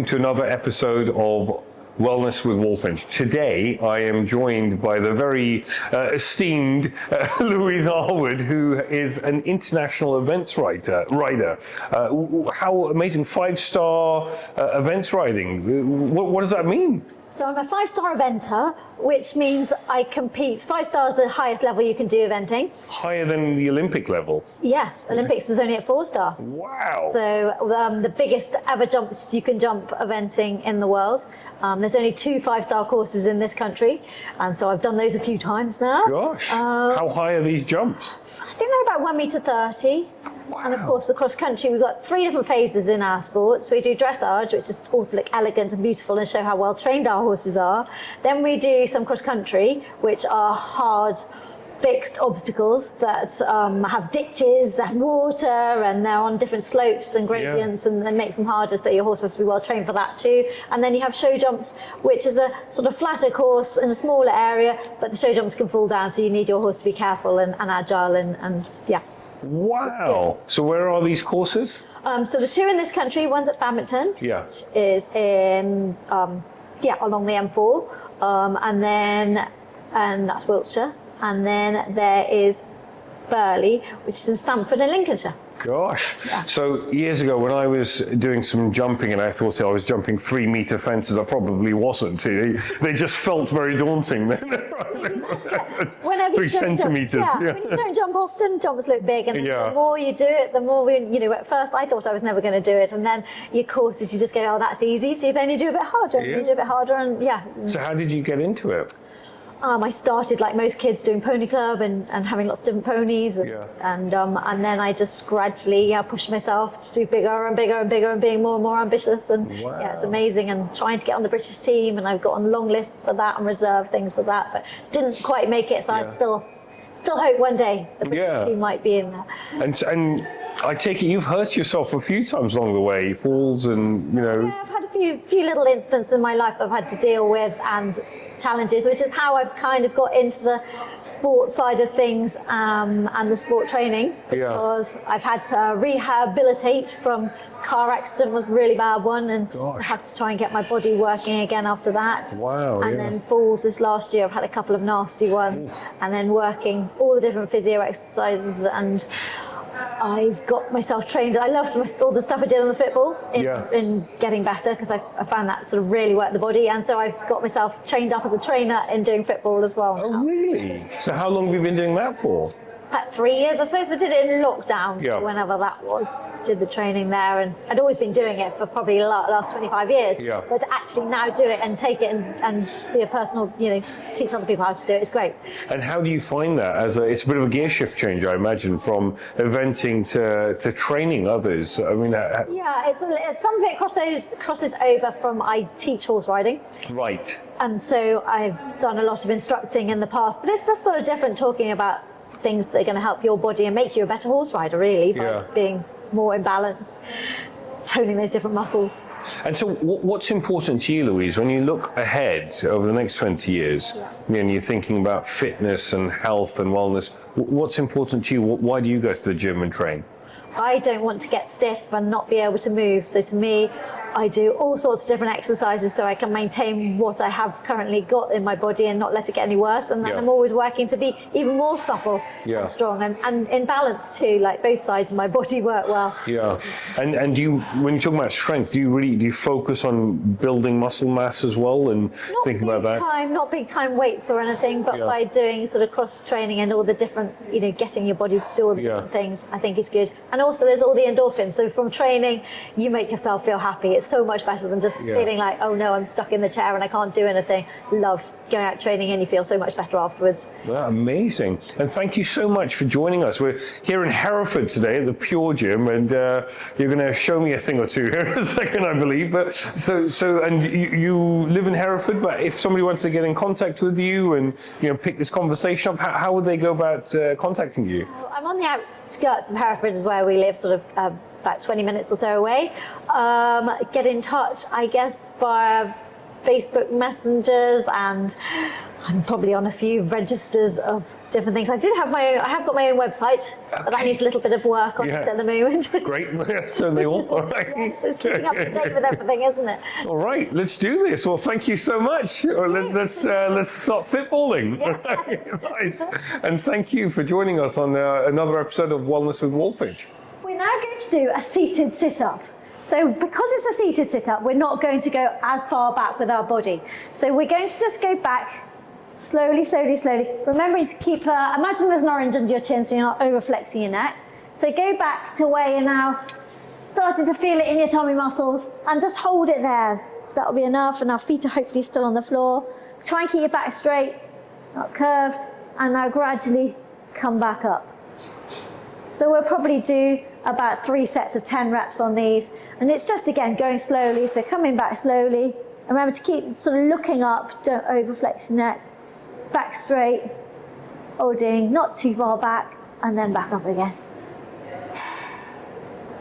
to another episode of Wellness with Walfinch. Today, I am joined by the very esteemed Louise, who is an international events rider. How amazing! 5-star events riding. What does that mean? So I'm a 5-star eventer, which means I compete. 5 stars is the highest level you can do eventing. Higher than the Olympic level? Yes, Olympics is only at 4-star. Wow. So the biggest ever jumps you can jump eventing in the world. There's only 2 5-star courses in this country. And so I've done those a few times now. Gosh, how high are these jumps? I think they're about 1.30 meters. Wow. And of course, the cross country, we've got 3 different phases in our sport. So we do dressage, which is all to look elegant and beautiful and show how well trained our horses are. Then we do some cross country, which are hard, fixed obstacles that have ditches and water, and they're on different slopes and gradients, and it makes them harder. So your horse has to be well trained for that too. And then you have show jumps, which is a sort of flatter course in a smaller area, but the show jumps can fall down. So you need your horse to be careful and agile and yeah. Wow. So where are these courses? So the 2 in this country, one's at Badminton, which is in, along the M4, and that's Wiltshire. And then there is Burghley, which is in Stamford in Lincolnshire. Gosh. Yeah. So years ago when I was doing some jumping and I thought I was jumping 3-meter fences, I probably wasn't. They just felt very daunting then. 3 centimeters. When you don't jump often, jumps look big, and the more you do it, the more at first I thought I was never going to do it, and then your courses you just go, oh, that's easy, so then you do a bit harder, and you do a bit harder, and So how did you get into it? I started like most kids doing pony club and having lots of different ponies, and then I just gradually pushed myself to do bigger and bigger and bigger and being more and more ambitious, and it's amazing, and trying to get on the British team, and I've got on long lists for that and reserve things for that, but didn't quite make it, so I still hope one day the British team might be in there. And I take it you've hurt yourself a few times along the way, falls and Yeah, I've had a few little incidents in my life that I've had to deal with and challenges, which is how I've kind of got into the sport side of things and the sport training, because I've had to rehabilitate from car accident, was a really bad one, and so I have to try and get my body working again after that. Wow. And then falls this last year, I've had a couple of nasty ones, and then working all the different physio exercises, and I've got myself trained. I loved all the stuff I did on the football in getting better, because I found that sort of really worked the body, and so I've got myself trained up as a trainer in doing football as well. Oh, really? So how long have you been doing that for? About 3 years, I suppose. I did it in lockdown, so whenever that was, did the training there, and I'd always been doing it for probably the last 25 years. But to actually now do it and take it and be a personal, teach other people how to do it, it's great. And how do you find that? It's a bit of a gear shift change, I imagine, from eventing to training others. I mean, it's some of it crosses over from I teach horse riding. Right. And so I've done a lot of instructing in the past, but it's just sort of different talking about things that are going to help your body and make you a better horse rider, really, by being more in balance, toning those different muscles. And so what's important to you, Louise, when you look ahead over the next 20 years, and you're thinking about fitness and health and wellness, what's important to you? Why do you go to the gym and train? I don't want to get stiff and not be able to move, so to me, I do all sorts of different exercises so I can maintain what I have currently got in my body and not let it get any worse. And then I'm always working to be even more supple and strong and in balance too, like both sides of my body work well. Yeah. And do you, when you talk about strength, do you focus on building muscle mass as well and think about that? Not big time weights or anything, but by doing sort of cross training and all the different, getting your body to do all the different things, I think is good. And also there's all the endorphins. So from training, you make yourself feel happy. It's so much better than just feeling like, oh no, I'm stuck in the chair and I can't do anything. Love going out training, and you feel so much better afterwards. Well, amazing. And thank you so much for joining us. We're here in Hereford today at the Pure Gym, and you're going to show me a thing or two here in a second, I believe. But and you live in Hereford, but if somebody wants to get in contact with you and pick this conversation up, how would they go about contacting you? I'm on the outskirts of Hereford, is where we live, sort of about 20 minutes or so away. Get in touch, I guess, via Facebook messengers, and I'm probably on a few registers of different things. I have got my own website, but that needs a little bit of work on it at the moment. Great, yes, don't they all? All right. Yes, it's keeping up to date with everything, isn't it? All right, let's do this. Well, thank you so much. Let's start footballing. Yes. Nice. And thank you for joining us on another episode of Wellness with Walfinch. We're now going to do a seated sit-up. So because it's a seated sit-up, we're not going to go as far back with our body. So we're going to just go back slowly, slowly, slowly. Remembering to keep, imagine there's an orange under your chin so you're not over flexing your neck. So go back to where you're now starting to feel it in your tummy muscles and just hold it there. That'll be enough, and our feet are hopefully still on the floor. Try and keep your back straight, not curved, and now gradually come back up. So we'll probably do about 3 sets of 10 reps on these, and it's just again going slowly, so coming back slowly. Remember to keep sort of looking up, don't overflex your neck, back straight, holding, not too far back, and then back up again.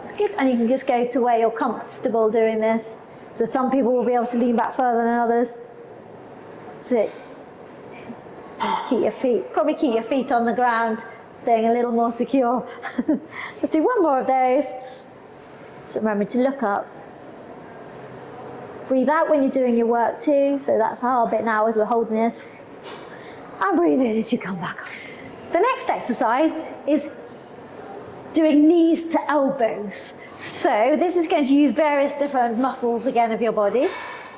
It's good, and you can just go to where you're comfortable doing this. So some people will be able to lean back further than others. That's it. Keep your feet, probably keep your feet on the ground, staying a little more secure. Let's do one more of those. So remember to look up. Breathe out when you're doing your work too, so that's our bit now as we're holding this. And breathe in as you come back up. The next exercise is doing knees to elbows. So this is going to use various different muscles again of your body.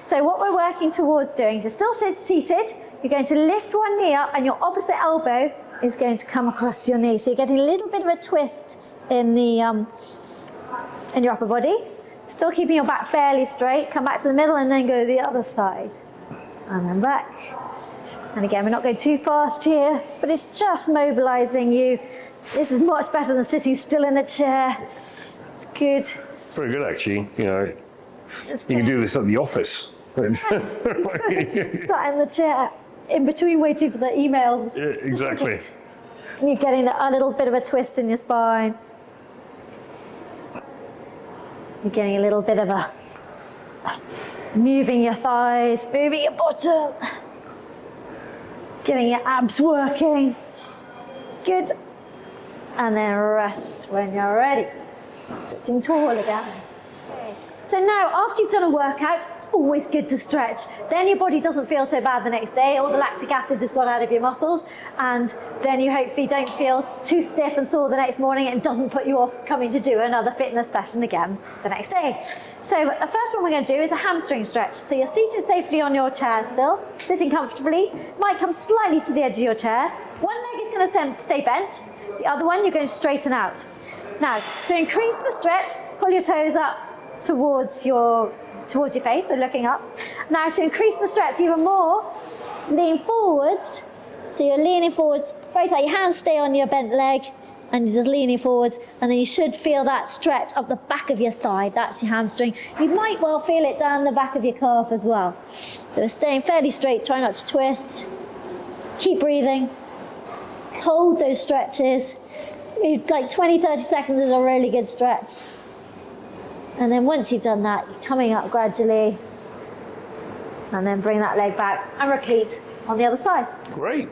So what we're working towards doing is still seated, you're going to lift one knee up and your opposite elbow is going to come across your knee. So you're getting a little bit of a twist in the in your upper body. Still keeping your back fairly straight. Come back to the middle and then go to the other side. And then back. And again, we're not going too fast here, but it's just mobilizing you. This is much better than sitting still in a chair. It's good. It's very good, actually. You know, Just you can do this at the office. Start in the chair, in between waiting for the emails. Yeah, exactly. You're getting a little bit of a twist in your spine. You're getting a little bit of a moving your thighs, moving your bottom. Getting your abs working. Good. And then rest when you're ready. Sitting tall again. So now, after you've done a workout, it's always good to stretch. Then your body doesn't feel so bad the next day. All the lactic acid has gone out of your muscles, and then you hopefully don't feel too stiff and sore the next morning, and it doesn't put you off coming to do another fitness session again the next day. So the first one we're going to do is a hamstring stretch. So you're seated safely on your chair still, sitting comfortably. Might come slightly to the edge of your chair. One leg is going to stay bent. The other one you're going to straighten out. Now, to increase the stretch, pull your toes up towards your face, so looking up. Now to increase the stretch even more, lean forwards. So you're leaning forwards, very tight, your hands stay on your bent leg, and you're just leaning forwards, and then you should feel that stretch up the back of your thigh. That's your hamstring. You might well feel it down the back of your calf as well. So we're staying fairly straight, try not to twist. Keep breathing. Hold those stretches. Like 20-30 seconds is a really good stretch. And then once you've done that, you're coming up gradually, and then bring that leg back and repeat on the other side. Great.